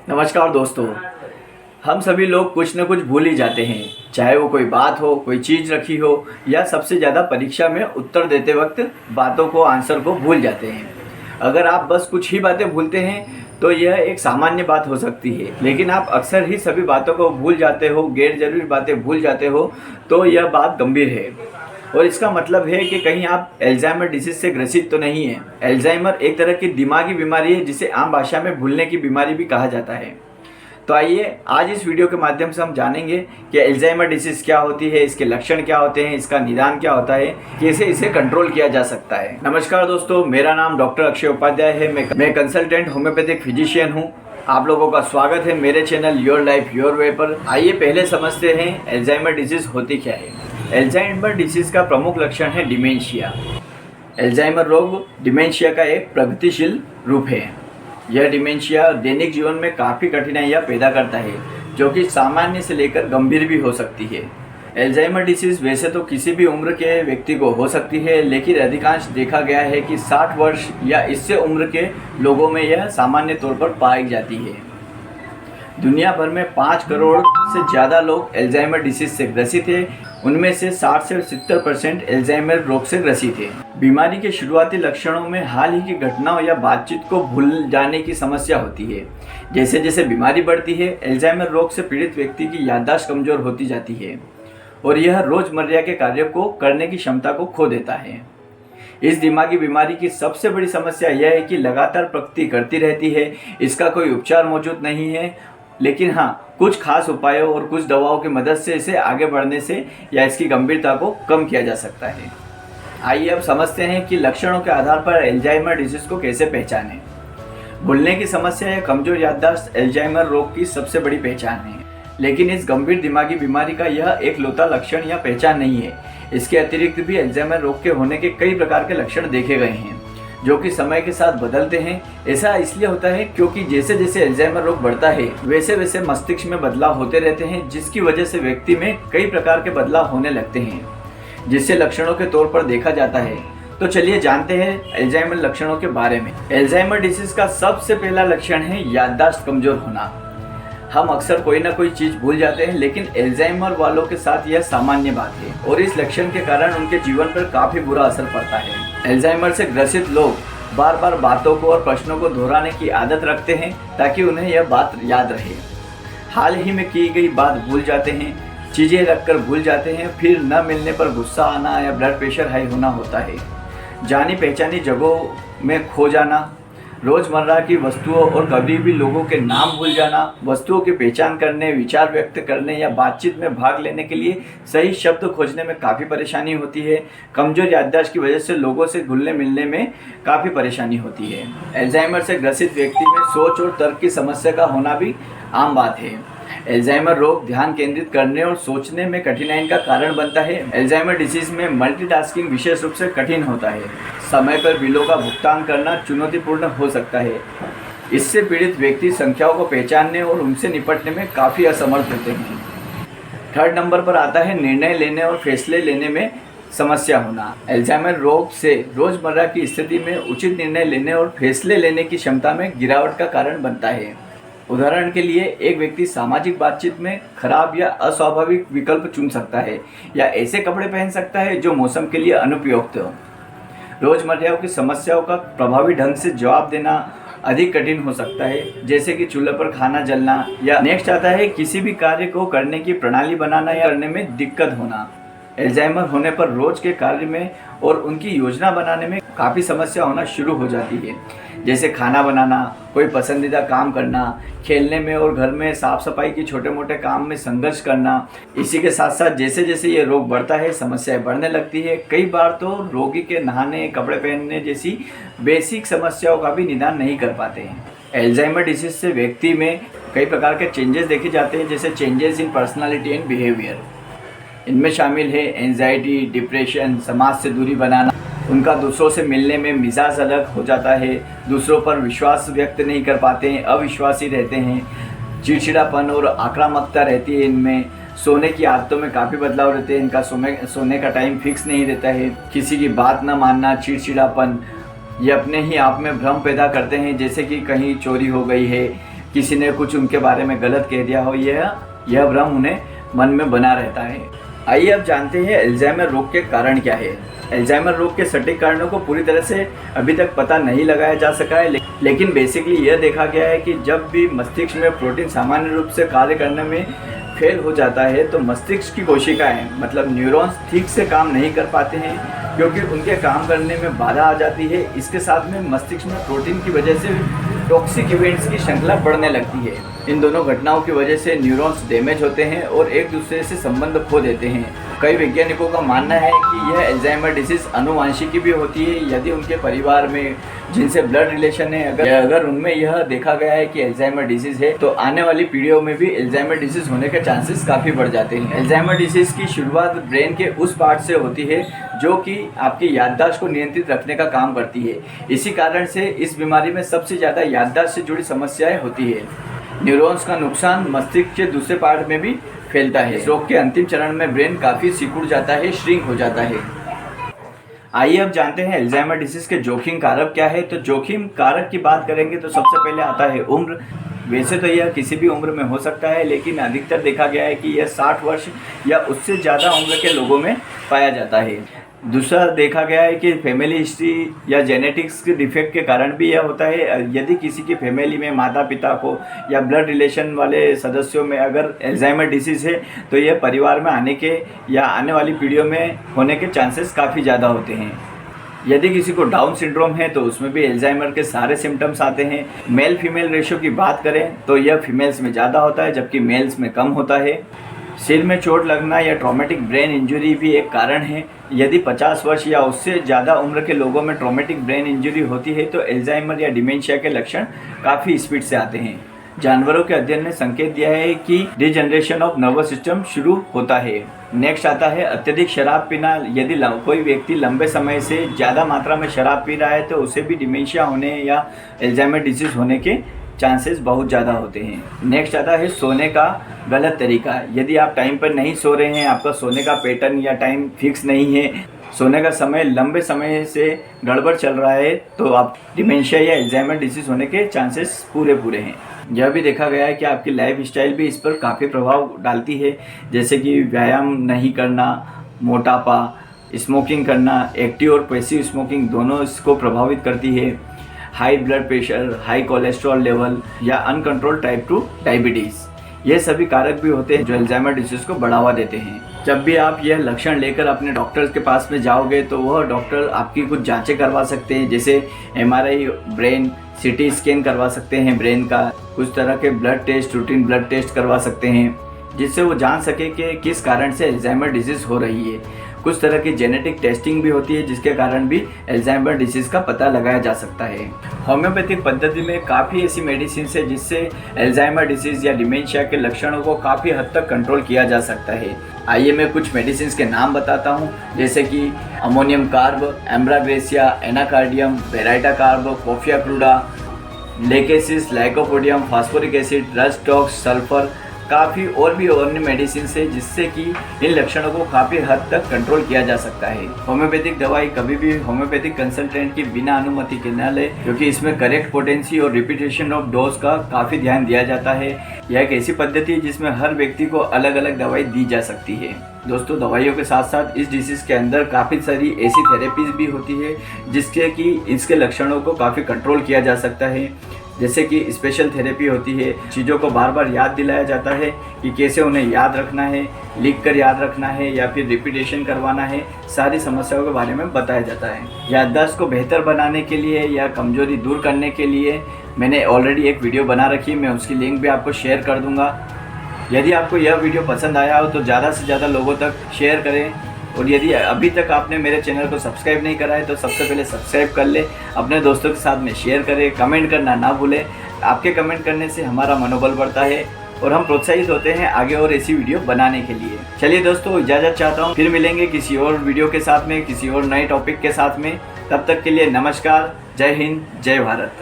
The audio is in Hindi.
नमस्कार दोस्तों। हम सभी लोग कुछ न कुछ भूल ही जाते हैं, चाहे वो कोई बात हो, कोई चीज़ रखी हो या सबसे ज़्यादा परीक्षा में उत्तर देते वक्त बातों को, आंसर को भूल जाते हैं। अगर आप बस कुछ ही बातें भूलते हैं तो यह एक सामान्य बात हो सकती है, लेकिन आप अक्सर ही सभी बातों को भूल जाते हो, गैर जरूरी बातें भूल जाते हो, तो यह बात गंभीर है। और इसका मतलब है कि कहीं आप एल्जाइमर डिसीज से ग्रसित तो नहीं है। एल्जाइमर एक तरह की दिमागी बीमारी है जिसे आम भाषा में भूलने की बीमारी भी कहा जाता है। तो आइए आज इस वीडियो के माध्यम से हम जानेंगे कि एल्जाइमर डिसीज क्या होती है, इसके लक्षण क्या होते हैं, इसका निदान क्या होता है, कैसे इसे कंट्रोल किया जा सकता है। नमस्कार दोस्तों, मेरा नाम डॉक्टर अक्षय उपाध्याय है। मैं कंसल्टेंट होम्योपैथिक फिजिशियन हूँ। आप लोगों का स्वागत है मेरे channel your life your way पर। आइए पहले समझते हैं एल्जाइमर डिसीज होती क्या है। एल्जाइमर डिसीज का प्रमुख लक्षण है डिमेंशिया। एल्जाइमर रोग डिमेंशिया का एक प्रगतिशील रूप है। यह डिमेंशिया दैनिक जीवन में काफ़ी कठिनाइयाँ पैदा करता है, जो कि सामान्य से लेकर गंभीर भी हो सकती है। एल्जाइमर डिसीज वैसे तो किसी भी उम्र के व्यक्ति को हो सकती है, लेकिन अधिकांश देखा गया है कि 60 वर्ष या इससे उम्र के लोगों में यह सामान्य तौर पर पाई जाती है। दुनिया भर में 5 करोड़ से ज़्यादा लोग एल्जाइमर डिसीज से ग्रसित हैं। उनमें से 60 से 70% एल्जाइमर रोग से ग्रसित हैं। बीमारी के शुरुआती लक्षणों में हाल ही की घटनाओं या बातचीत को भूल जाने की समस्या होती है। जैसे जैसे बीमारी बढ़ती है, एल्जाइमर रोग से पीड़ित व्यक्ति की याददाश्त कमजोर होती जाती है और यह रोजमर्रा के कार्यों को करने की क्षमता को खो देता है। इस दिमागी बीमारी की सबसे बड़ी समस्या यह है कि लगातार प्रगति करती रहती है। इसका कोई उपचार मौजूद नहीं है, लेकिन हाँ, कुछ खास उपायों और कुछ दवाओं की मदद से इसे आगे बढ़ने से या इसकी गंभीरता को कम किया जा सकता है। आइए अब समझते हैं कि लक्षणों के आधार पर एल्जाइमर डिसीज को कैसे पहचानें। भूलने की समस्या या कमजोर याददाश्त एल्जाइमर रोग की सबसे बड़ी पहचान है, लेकिन इस गंभीर दिमागी बीमारी का यह एक लौता लक्षण या पहचान नहीं है। इसके अतिरिक्त भी एल्जाइमर रोग के होने के कई प्रकार के लक्षण देखे गए हैं, जो कि समय के साथ बदलते हैं। ऐसा इसलिए होता है क्योंकि जैसे जैसे एल्जाइमर रोग बढ़ता है, वैसे वैसे मस्तिष्क में बदलाव होते रहते हैं, जिसकी वजह से व्यक्ति में कई प्रकार के बदलाव होने लगते हैं, जिससे लक्षणों के तौर पर देखा जाता है। तो चलिए जानते हैं एल्जाइमर लक्षणों के बारे में। एल्जाइमर डिसीज का सबसे पहला लक्षण है याददाश्त कमजोर होना। हम अक्सर कोई ना कोई चीज भूल जाते हैं, लेकिन एल्जाइमर वालों के साथ यह सामान्य बात है और इस लक्षण के कारण उनके जीवन पर काफी बुरा असर पड़ता है। एल्जाइमर से ग्रसित लोग बार बार बातों को और प्रश्नों को दोहराने की आदत रखते हैं ताकि उन्हें यह बात याद रहे। हाल ही में की गई बात भूल जाते हैं, चीजें रखकर भूल जाते हैं, फिर न मिलने पर गुस्सा आना या ब्लड प्रेशर हाई होना होता है। जानी पहचानी जगहों में खो जाना, रोजमर्रा की वस्तुओं और कभी भी लोगों के नाम भूल जाना, वस्तुओं की पहचान करने, विचार व्यक्त करने या बातचीत में भाग लेने के लिए सही शब्द खोजने में काफ़ी परेशानी होती है। कमजोर याददाश्त की वजह से लोगों से घुलने मिलने में काफ़ी परेशानी होती है। एल्जाइमर से ग्रसित व्यक्ति में सोच और तर्क की समस्या का होना भी आम बात है। एल्जाइमर रोग ध्यान केंद्रित करने और सोचने में कठिनाई का कारण बनता है। एल्जाइमर डिसीज में मल्टीटास्किंग विशेष रूप से कठिन होता है। समय पर बिलों का भुगतान करना चुनौतीपूर्ण हो सकता है। इससे पीड़ित व्यक्ति संख्याओं को पहचानने और उनसे निपटने में काफ़ी असमर्थ होते हैं। थर्ड नंबर पर आता है निर्णय लेने और फैसले लेने में समस्या होना। एल्जाइमर रोग से रोजमर्रा की स्थिति में उचित निर्णय लेने और फैसले लेने की क्षमता में गिरावट का कारण बनता है। उदाहरण के लिए, एक व्यक्ति सामाजिक बातचीत में खराब या अस्वाभाविक विकल्प चुन सकता है या ऐसे कपड़े पहन सकता है जो मौसम के लिए अनुपयुक्त हो। रोजमर्रा की समस्याओं का प्रभावी ढंग से जवाब देना अधिक कठिन हो सकता है, जैसे कि चूल्हे पर खाना जलना। या नेक्स्ट आता है किसी भी कार्य को करने की प्रणाली बनाना या करने में दिक्कत होना। एल्जाइमर होने पर रोज के कार्य में और उनकी योजना बनाने में काफ़ी समस्या होना शुरू हो जाती है, जैसे खाना बनाना, कोई पसंदीदा काम करना, खेलने में और घर में साफ सफाई की छोटे मोटे काम में संघर्ष करना। इसी के साथ साथ जैसे जैसे ये रोग बढ़ता है, समस्याएं बढ़ने लगती है। कई बार तो रोगी के नहाने, कपड़े पहनने जैसी बेसिक समस्याओं का भी निदान नहीं कर पाते हैं। एल्जाइमर डिसीज से व्यक्ति में कई प्रकार के चेंजेस देखे जाते हैं, जैसे changes in personality and behaviour. इनमें शामिल है एंजाइटी, डिप्रेशन, समाज से दूरी बनाना, उनका दूसरों से मिलने में मिजाज अलग हो जाता है, दूसरों पर विश्वास व्यक्त नहीं कर पाते हैं, अविश्वासी रहते हैं, चिड़चिड़ापन और आक्रामकता रहती है इनमें। सोने की आदतों में काफ़ी बदलाव रहते हैं, इनका सोने का टाइम फिक्स नहीं रहता है, किसी की बात न मानना, चिड़चिड़ापन, ये अपने ही आप में भ्रम पैदा करते हैं, जैसे कि कहीं चोरी हो गई है, किसी ने कुछ उनके बारे में गलत कह दिया हो, यह भ्रम उन्हें मन में बना रहता है। आइए अब जानते हैं अल्जाइमर रोग के कारण क्या है। अल्जाइमर रोग के सटीक कारणों को पूरी तरह से अभी तक पता नहीं लगाया जा सका है, लेकिन बेसिकली यह देखा गया है कि जब भी मस्तिष्क में प्रोटीन सामान्य रूप से कार्य करने में फेल हो जाता है तो मस्तिष्क की कोशिकाएं मतलब न्यूरॉन्स ठीक से काम नहीं कर पाते हैं, क्योंकि उनके काम करने में बाधा आ जाती है। इसके साथ में मस्तिष्क में प्रोटीन की वजह से टॉक्सिक इवेंट्स की श्रृंखला बढ़ने लगती है। इन दोनों घटनाओं की वजह से न्यूरॉन्स डैमेज होते हैं और एक दूसरे से संबंध खो देते हैं। कई वैज्ञानिकों का मानना है कि यह अल्जाइमर डिसीज आनुवंशिकी भी होती है। यदि उनके परिवार में जिनसे ब्लड रिलेशन है अगर उनमें यह देखा गया है कि अल्जाइमर डिसीज है तो आने वाली पीढ़ियों में भी अल्जाइमर डिसीज होने के चांसेस काफ़ी बढ़ जाते हैं। अल्जाइमर डिसीज की शुरुआत ब्रेन के उस पार्ट से होती है जो कि आपकी याददाश्त को नियंत्रित रखने का काम करती है। इसी कारण से इस बीमारी में सबसे ज़्यादा याददाश्त से जुड़ी समस्याएं होती है। न्यूरॉन्स का नुकसान मस्तिष्क के दूसरे पार्ट में भी फैलता है। इस रोग के अंतिम चरण में ब्रेन काफ़ी सिकुड़ जाता है, श्रिंक हो जाता है। आइए अब जानते हैं अल्जाइमर डिसीज के जोखिम कारक क्या है। तो जोखिम कारक की बात करेंगे तो सबसे पहले आता है उम्र। वैसे तो यह किसी भी उम्र में हो सकता है, लेकिन अधिकतर देखा गया है कि यह 60 वर्ष या उससे ज़्यादा उम्र के लोगों में पाया जाता है। दूसरा देखा गया है कि फैमिली हिस्ट्री या जेनेटिक्स के डिफेक्ट के कारण भी यह होता है। यदि किसी की फैमिली में माता पिता को या ब्लड रिलेशन वाले सदस्यों में अगर अल्जाइमर डिसीज़ है तो यह परिवार में आने के या आने वाली पीढ़ियों में होने के चांसेस काफ़ी ज़्यादा होते हैं। यदि किसी को डाउन सिंड्रोम है तो उसमें भी अल्जाइमर के सारे सिम्टम्स आते हैं। मेल फीमेल रेशो की बात करें तो यह फीमेल्स में ज़्यादा होता है जबकि मेल्स में कम होता है। सिर में चोट लगना या ट्रॉमेटिक ब्रेन इंजरी भी एक कारण है। यदि 50 वर्ष या उससे ज़्यादा उम्र के लोगों में ट्रॉमेटिक ब्रेन इंजरी होती है तो अल्जाइमर या डिमेंशिया के लक्षण काफ़ी स्पीड से आते हैं। जानवरों के अध्ययन ने संकेत दिया है कि डिजनरेशन ऑफ नर्वस सिस्टम शुरू होता है। नेक्स्ट आता है अत्यधिक शराब पीना। यदि कोई व्यक्ति लंबे समय से ज़्यादा मात्रा में शराब पी रहा है तो उसे भी डिमेंशिया होने या अल्जाइमर डिसीज़ होने के चांसेस बहुत ज़्यादा होते हैं। नेक्स्ट आता है सोने का गलत तरीका। यदि आप टाइम पर नहीं सो रहे हैं, आपका सोने का पैटर्न या टाइम फिक्स नहीं है, सोने का समय लंबे समय से गड़बड़ चल रहा है तो आप डिमेंशिया या अल्जाइमर डिसीज़ होने के चांसेस पूरे हैं। यह भी देखा गया है कि आपकी लाइफ स्टाइल भी इस पर काफ़ी प्रभाव डालती है, जैसे कि व्यायाम नहीं करना, मोटापा, स्मोकिंग करना। एक्टिव और पैसिव स्मोकिंग दोनों इसको प्रभावित करती है। High blood pressure, high cholesterol level या अनकंट्रोल टाइप 2 डायबिटीज़, ये सभी कारक भी होते हैं जो अल्जाइमर डिसीज़ को बढ़ावा देते हैं। जब भी आप यह लक्षण लेकर अपने डॉक्टर के पास में जाओगे तो वह डॉक्टर आपकी कुछ जांचें करवा सकते हैं, जैसे MRI ब्रेन, CT स्कैन करवा सकते हैं ब्रेन का, कुछ तरह के blood test, routine blood test करवा सकते हैं जिससे वो जान सके कि किस कारण से अल्जाइमर डिसीज़ हो रही है। कुछ तरह की जेनेटिक टेस्टिंग भी होती है जिसके कारण भी अल्जाइमर डिसीज़ का पता लगाया जा सकता है। होम्योपैथिक पद्धति में काफ़ी ऐसी मेडिसिन है जिससे अल्जाइमर डिसीज़ या डिमेंशिया के लक्षणों को काफ़ी हद तक कंट्रोल किया जा सकता है। आइए मैं कुछ मेडिसिन के नाम बताता हूँ, जैसे कि ammonium carb, ambra grisea, anacardium, baryta carb, coffea cruda, lachesis, lycopodium, phosphoric acid, rhus tox, sulphur. काफ़ी और भी अन्य मेडिसिन है जिससे कि इन लक्षणों को काफ़ी हद तक कंट्रोल किया जा सकता है। होम्योपैथिक दवाई कभी भी होम्योपैथिक कंसल्टेंट की बिना अनुमति के न ले, क्योंकि इसमें करेक्ट पोटेंसी और रिपीटेशन ऑफ डोज का काफ़ी ध्यान दिया जाता है। यह एक ऐसी पद्धति है जिसमें हर व्यक्ति को अलग अलग दवाई दी जा सकती है। दोस्तों, दवाइयों के साथ साथ इस डिसीज़ के अंदर काफ़ी सारी ऐसी थेरेपीज भी होती है जिसके कि इसके लक्षणों को काफ़ी कंट्रोल किया जा सकता है। जैसे कि स्पेशल थेरेपी होती है, चीज़ों को बार बार याद दिलाया जाता है कि कैसे उन्हें याद रखना है, लिख कर याद रखना है या फिर रिपीटेशन करवाना है। सारी समस्याओं के बारे में बताया जाता है। याददाश्त को बेहतर बनाने के लिए या कमजोरी दूर करने के लिए मैंने ऑलरेडी एक वीडियो बना रखी है, मैं उसकी लिंक भी आपको शेयर कर दूँगा। यदि आपको यह वीडियो पसंद आया हो तो ज़्यादा से ज़्यादा लोगों तक शेयर करें, और यदि अभी तक आपने मेरे चैनल को सब्सक्राइब नहीं करा है तो सबसे पहले सब्सक्राइब कर ले, अपने दोस्तों के साथ में शेयर करें, कमेंट करना ना भूलें। आपके कमेंट करने से हमारा मनोबल बढ़ता है और हम प्रोत्साहित होते हैं आगे और ऐसी वीडियो बनाने के लिए। चलिए दोस्तों, इजाज़त चाहता हूँ, फिर मिलेंगे किसी और वीडियो के साथ में, किसी और नए टॉपिक के साथ में। तब तक के लिए नमस्कार, जय हिंद, जय भारत।